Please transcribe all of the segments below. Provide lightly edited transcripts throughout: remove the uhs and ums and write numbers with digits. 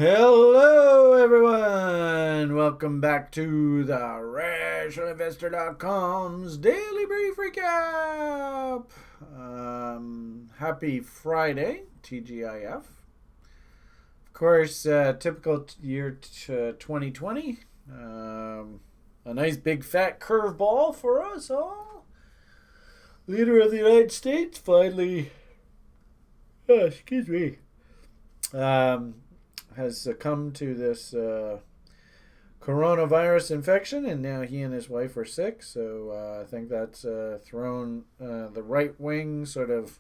Hello, everyone. Welcome back to the RationalInvestor.com's Daily Brief Recap. Happy Friday, TGIF. Of course, typical year 2020. A nice big fat curveball for us all. Leader of the United States finally, has succumbed to this coronavirus infection, and now he and his wife are sick. So I think that's thrown the right wing sort of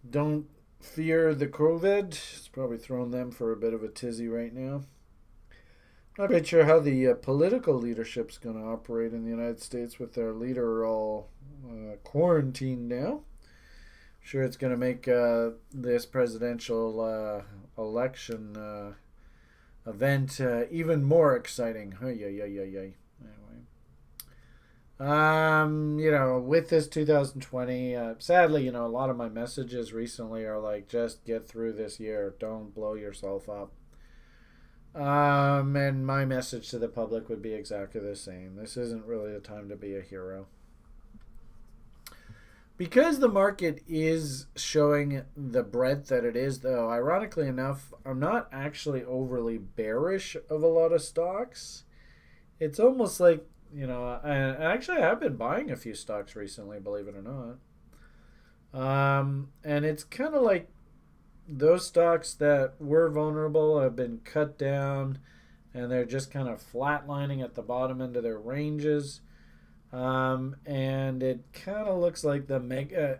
don't fear the COVID. It's probably thrown them for a bit of a tizzy right now. Not quite sure how the political leadership's going to operate in the United States with their leader all quarantined now. Sure, it's going to make this presidential election event even more exciting. Anyway, with this 2020, sadly, a lot of my messages recently are like, just get through this year. Don't blow yourself up. And my message to the public would be exactly the same. This isn't really the time to be a hero. Because the market is showing the breadth that it is, though, ironically enough, I'm not actually overly bearish of a lot of stocks. It's almost like, and actually I have been buying a few stocks recently, believe it or not. And it's kind of like those stocks that were vulnerable have been cut down, and they're just kind of flatlining at the bottom end of their ranges. And it kind of looks like the mega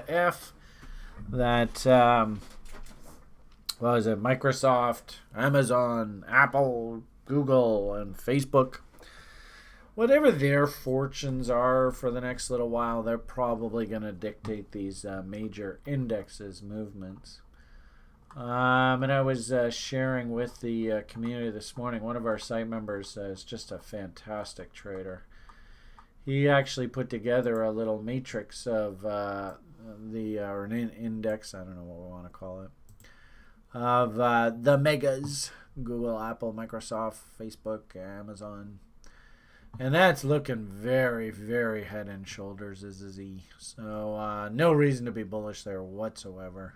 F that what was it? Microsoft, Amazon, Apple, Google, and Facebook. Whatever their fortunes are for the next little while, they're probably going to dictate these major indexes movements. And I was sharing with the community this morning. One of our site members is just a fantastic trader. He actually put together a little matrix of or an index, I don't know what we want to call it, of the megas: Google, Apple, Microsoft, Facebook, Amazon. And that's looking very, very head and shoulders as a Z. So no reason to be bullish there whatsoever.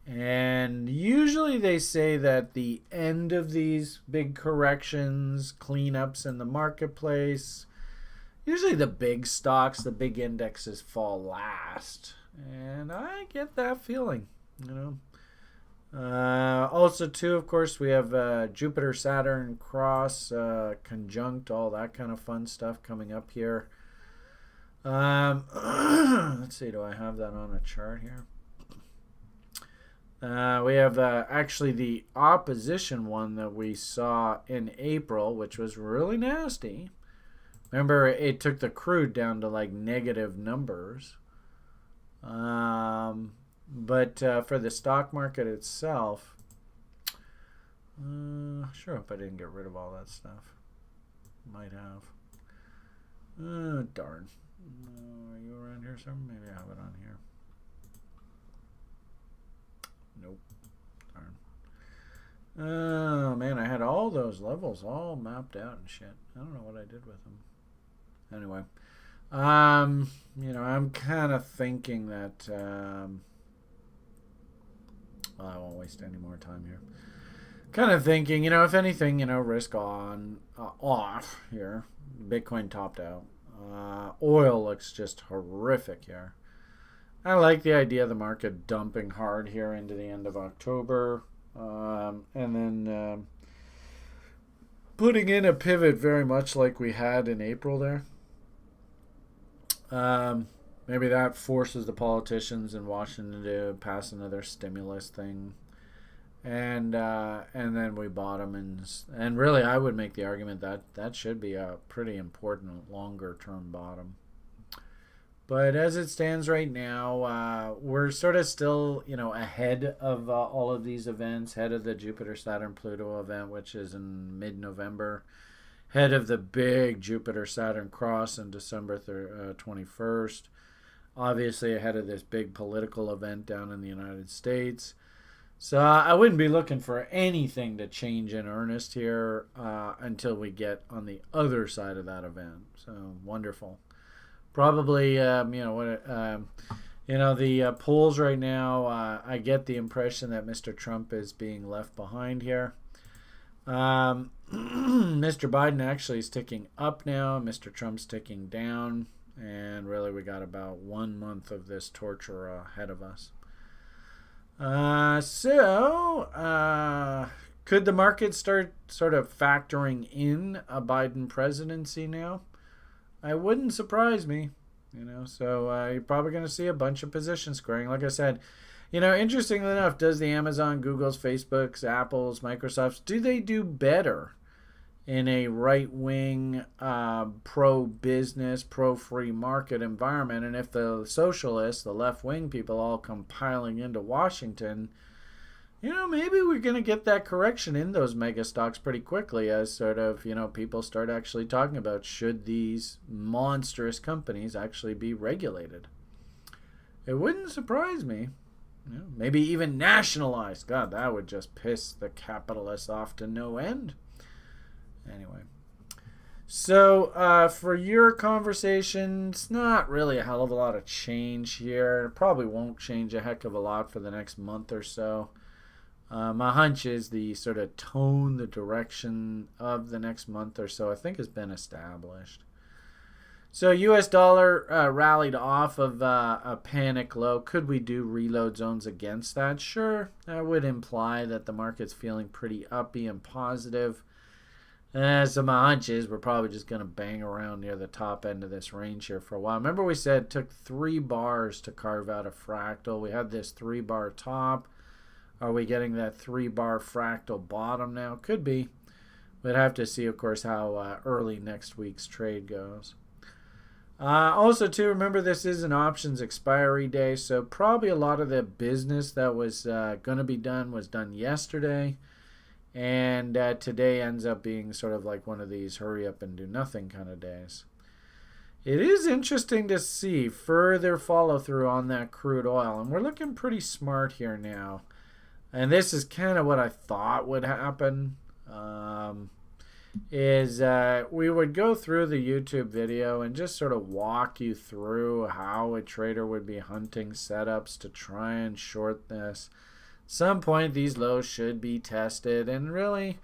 And usually they say that the end of these big corrections, cleanups in the marketplace, usually the big stocks, the big indexes fall last. And I get that feeling, Also, too, of course, we have Jupiter, Saturn, cross, conjunct, all that kind of fun stuff coming up here. Let's see, do I have that on a chart here? We have actually the opposition one that we saw in April, which was really nasty. Remember, it took the crude down to like negative numbers. But for the stock market itself, sure hope I didn't get rid of all that stuff. Might have. Darn. Are you around here somewhere? Maybe I have it on here. Nope. Darn. Oh, man, I had all those levels all mapped out and shit. I don't know what I did with them. Anyway. I'm kind of thinking that... well, I won't waste any more time here. Kind of thinking, if anything, risk on off here. Bitcoin topped out. Oil looks just horrific here. I like the idea of the market dumping hard here into the end of October, and then putting in a pivot very much like we had in April there. Maybe that forces the politicians in Washington to pass another stimulus thing, and then we bottom, and really I would make the argument that that should be a pretty important longer term bottom. But as it stands right now, we're sort of still, ahead of all of these events, ahead of the Jupiter, Saturn, Pluto event, which is in mid-November, ahead of the big Jupiter, Saturn cross on December 21st, obviously ahead of this big political event down in the United States. So I wouldn't be looking for anything to change in earnest here until we get on the other side of that event. So wonderful. Probably, the polls right now. I get the impression that Mr. Trump is being left behind here. Mr. Biden actually is ticking up now. Mr. Trump's ticking down. And really, we got about 1 month of this torture ahead of us. Could the market start sort of factoring in a Biden presidency now? I wouldn't surprise me. So you're probably going to see a bunch of position squaring. Like I said, interestingly enough, does the Amazon, Google's, Facebook's, Apple's, Microsoft's, do they do better in a right-wing, pro-business, pro-free market environment? And if the socialists, the left-wing people all come piling into Washington, maybe we're going to get that correction in those mega stocks pretty quickly as sort of, people start actually talking about should these monstrous companies actually be regulated. It wouldn't surprise me. Maybe even nationalized. God, that would just piss the capitalists off to no end. Anyway. So, for your conversations, not really a hell of a lot of change here. Probably won't change a heck of a lot for the next month or so. My hunch is the sort of tone, the direction of the next month or so, I think has been established. So U.S. dollar rallied off of a panic low. Could we do reload zones against that? Sure. That would imply that the market's feeling pretty uppy and positive. So my hunch is we're probably just going to bang around near the top end of this range here for a while. Remember we said it took 3 bars to carve out a fractal. We had this 3-bar top. Are we getting that 3-bar fractal bottom now? Could be. We'd have to see, of course, how early next week's trade goes. Also, too, remember this is an options expiry day, so probably a lot of the business that was going to be done was done yesterday. And today ends up being sort of like one of these hurry up and do nothing kind of days. It is interesting to see further follow through on that crude oil. And we're looking pretty smart here now. And this is kind of what I thought would happen. We would go through the YouTube video and just sort of walk you through how a trader would be hunting setups to try and short this. At some point, these lows should be tested. And really,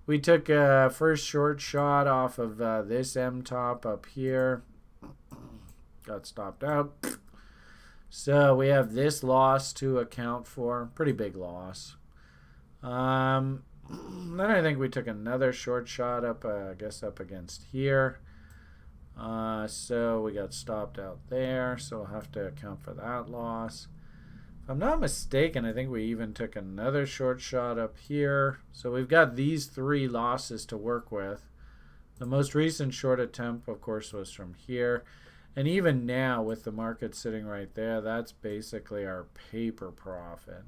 we took a first short shot off of this M top up here. Got stopped out. So we have this loss to account for. Pretty big loss. Then I think we took another short shot up, up against here. So we got stopped out there. So we'll have to account for that loss. If I'm not mistaken, I think we even took another short shot up here. So we've got these 3 losses to work with. The most recent short attempt, of course, was from here. And even now, with the market sitting right there, that's basically our paper profit.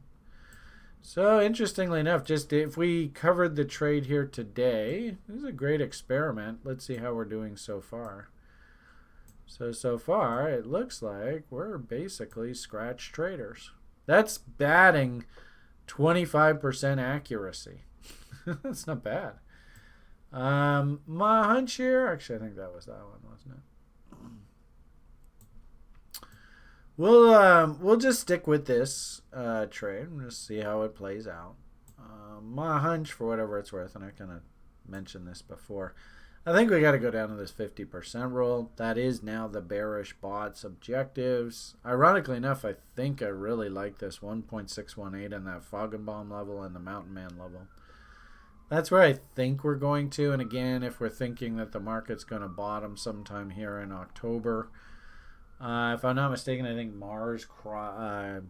So, interestingly enough, just if we covered the trade here today, this is a great experiment. Let's see how we're doing so far. So far, it looks like we're basically scratch traders. That's batting 25% accuracy. That's not bad. My hunch here, actually, I think that was that one, wasn't it? We'll just stick with this trade and just see how it plays out. My hunch, for whatever it's worth, and I kind of mentioned this before, I think we got to go down to this 50% rule. That is now the bearish bot's objectives. Ironically enough, I think I really like this 1.618 and that Foggenbaum level and the Mountain Man level. That's where I think we're going to. And again, if we're thinking that the market's going to bottom sometime here in October, if I'm not mistaken, I think Mars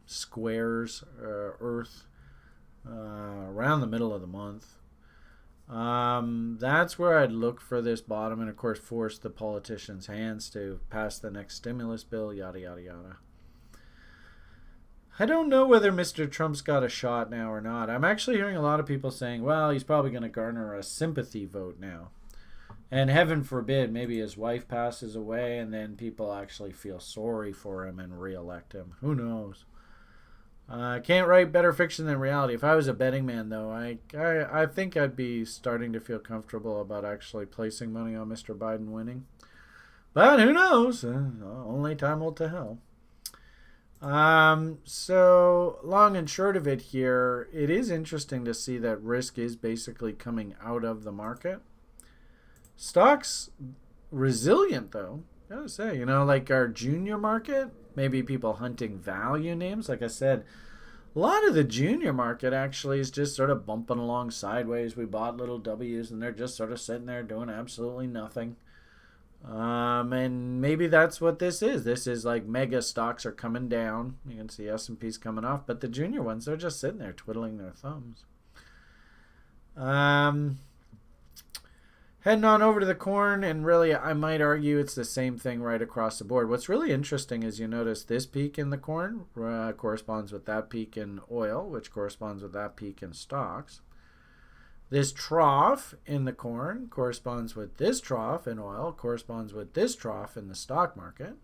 squares Earth around the middle of the month. That's where I'd look for this bottom and, of course, force the politicians' hands to pass the next stimulus bill, yada, yada, yada. I don't know whether Mr. Trump's got a shot now or not. I'm actually hearing a lot of people saying, well, he's probably going to garner a sympathy vote now. And heaven forbid, maybe his wife passes away and then people actually feel sorry for him and reelect him. Who knows? Can't write better fiction than reality. If I was a betting man, though, I think I'd be starting to feel comfortable about actually placing money on Mr. Biden winning. But who knows? Only time will tell. So long and short of it here, it is interesting to see that risk is basically coming out of the market. Stocks resilient though. Gotta say, like our junior market, maybe people hunting value names. Like I said, a lot of the junior market actually is just sort of bumping along sideways. We bought little W's and they're just sort of sitting there doing absolutely nothing. And maybe that's what this is. This is like mega stocks are coming down. You can see S&P's coming off, but the junior ones, they're just sitting there twiddling their thumbs. Heading on over to the corn, and really I might argue it's the same thing right across the board. What's really interesting is you notice this peak in the corn corresponds with that peak in oil, which corresponds with that peak in stocks. This trough in the corn corresponds with this trough in oil, corresponds with this trough in the stock market.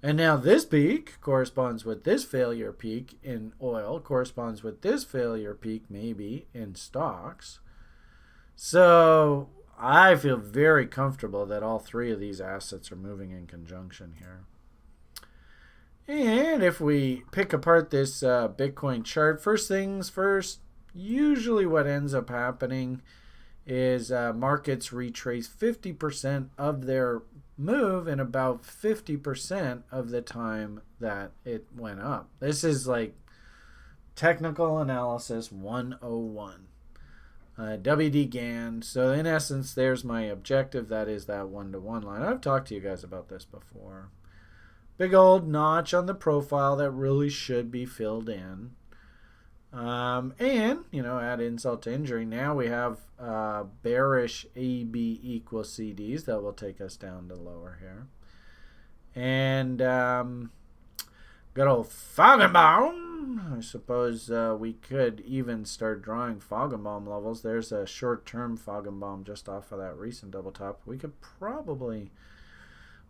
And now this peak corresponds with this failure peak in oil, corresponds with this failure peak maybe in stocks. So I feel very comfortable that all three of these assets are moving in conjunction here. And if we pick apart this Bitcoin chart, first things first, usually what ends up happening is markets retrace 50% of their move in about 50% of the time that it went up. This is like technical analysis 101. WD Gann. So in essence, there's my objective. That is that 1-to-1 line. I've talked to you guys about this before. Big old notch on the profile that really should be filled in. And, add insult to injury. Now we have bearish AB equals CDs. That will take us down to lower here. And good old Feigenbaum. I suppose we could even start drawing Feigenbaum levels. There's a short-term Feigenbaum just off of that recent double top. We could probably...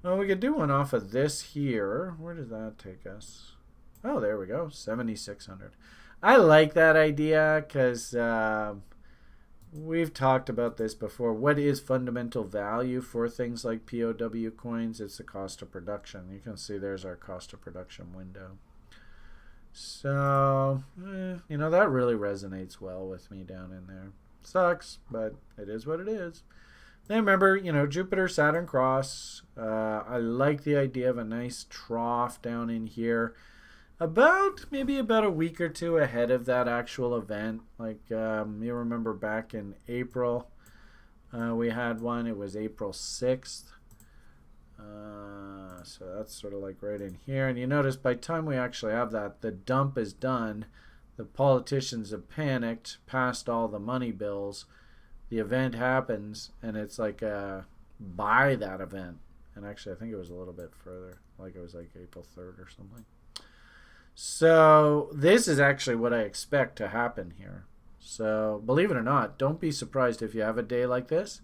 we could do one off of this here. Where does that take us? Oh, there we go. 7,600. I like that idea because we've talked about this before. What is fundamental value for things like POW coins? It's the cost of production. You can see there's our cost of production window. So, that really resonates well with me down in there. Sucks, but it is what it is. Then remember, Jupiter, Saturn cross. I like the idea of a nice trough down in here. Maybe about a week or two ahead of that actual event. Like, you remember back in April, we had one. It was April 6th. So that's sort of like right in here. And you notice by the time we actually have that, the dump is done. The politicians have panicked, passed all the money bills. The event happens, and it's like by that event. And actually, I think it was a little bit further. Like it was like April 3rd or something. So this is actually what I expect to happen here. So believe it or not, don't be surprised if you have a day like this.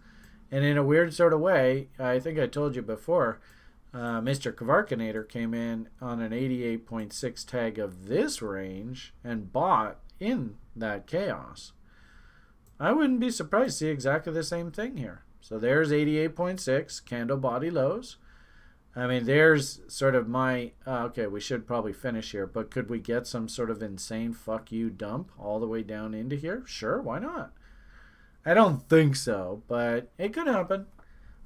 And in a weird sort of way, I think I told you before, Mr. Kavarkanator came in on an 88.6 tag of this range and bought in that chaos. I wouldn't be surprised to see exactly the same thing here. So there's 88.6 candle body lows. I mean, there's sort of my, okay, we should probably finish here, but could we get some sort of insane fuck you dump all the way down into here? Sure, why not? I don't think so, but it could happen.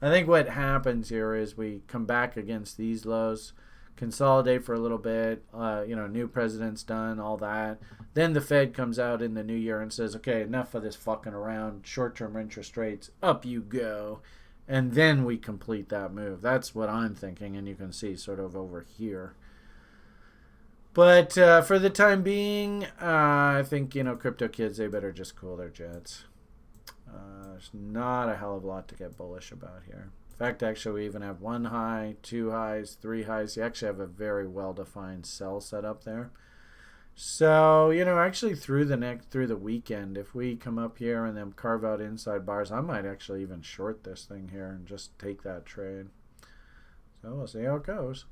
I think what happens here is we come back against these lows, consolidate for a little bit, new president's done, all that. Then the Fed comes out in the new year and says, okay, enough of this fucking around, short-term interest rates, up you go. And then we complete that move. That's what I'm thinking, and you can see sort of over here. But for the time being, I think, crypto kids, they better just cool their jets. There's not a hell of a lot to get bullish about here. In fact, actually, we even have one high, two highs, three highs. You actually have a very well-defined sell set up there. So, actually through the weekend, if we come up here and then carve out inside bars, I might actually even short this thing here and just take that trade. So we'll see how it goes.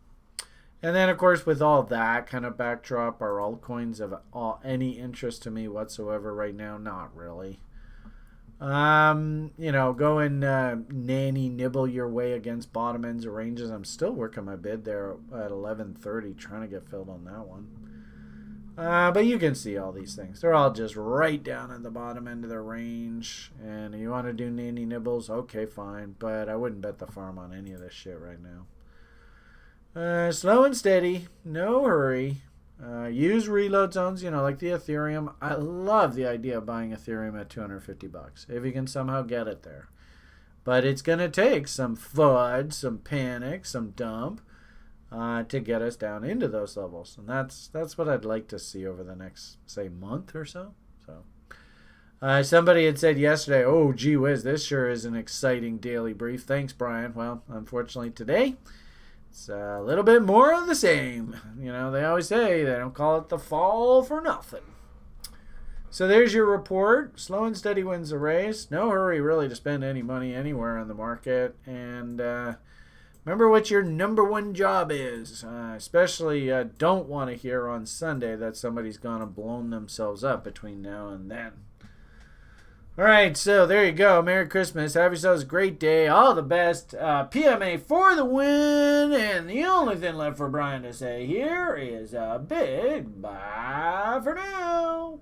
And then, of course, with all that kind of backdrop, are altcoins of any interest to me whatsoever right now? Not really. Go and nanny nibble your way against bottom ends of ranges. I'm still working my bid there at 11:30, trying to get filled on that one. But you can see all these things. They're all just right down at the bottom end of their range. And you want to do nanny nibbles? Okay, fine. But I wouldn't bet the farm on any of this shit right now. Slow and steady. No hurry. Use reload zones, like the Ethereum. I love the idea of buying Ethereum at $250 if you can somehow get it there. But it's going to take some FUD, some panic, some dump to get us down into those levels. And that's what I'd like to see over the next, say, month or so. Somebody had said yesterday, oh, gee whiz, this sure is an exciting daily brief. Thanks, Brian. Well, unfortunately today, it's a little bit more of the same. They always say they don't call it the fall for nothing. So there's your report. Slow and steady wins the race. No hurry really to spend any money anywhere on the market. And remember what your number one job is. Especially don't want to hear on Sunday that somebody's gone and blown themselves up between now and then. All right, so there you go. Merry Christmas. Have yourselves a great day. All the best. PMA for the win. And the only thing left for Brian to say here is a big bye for now.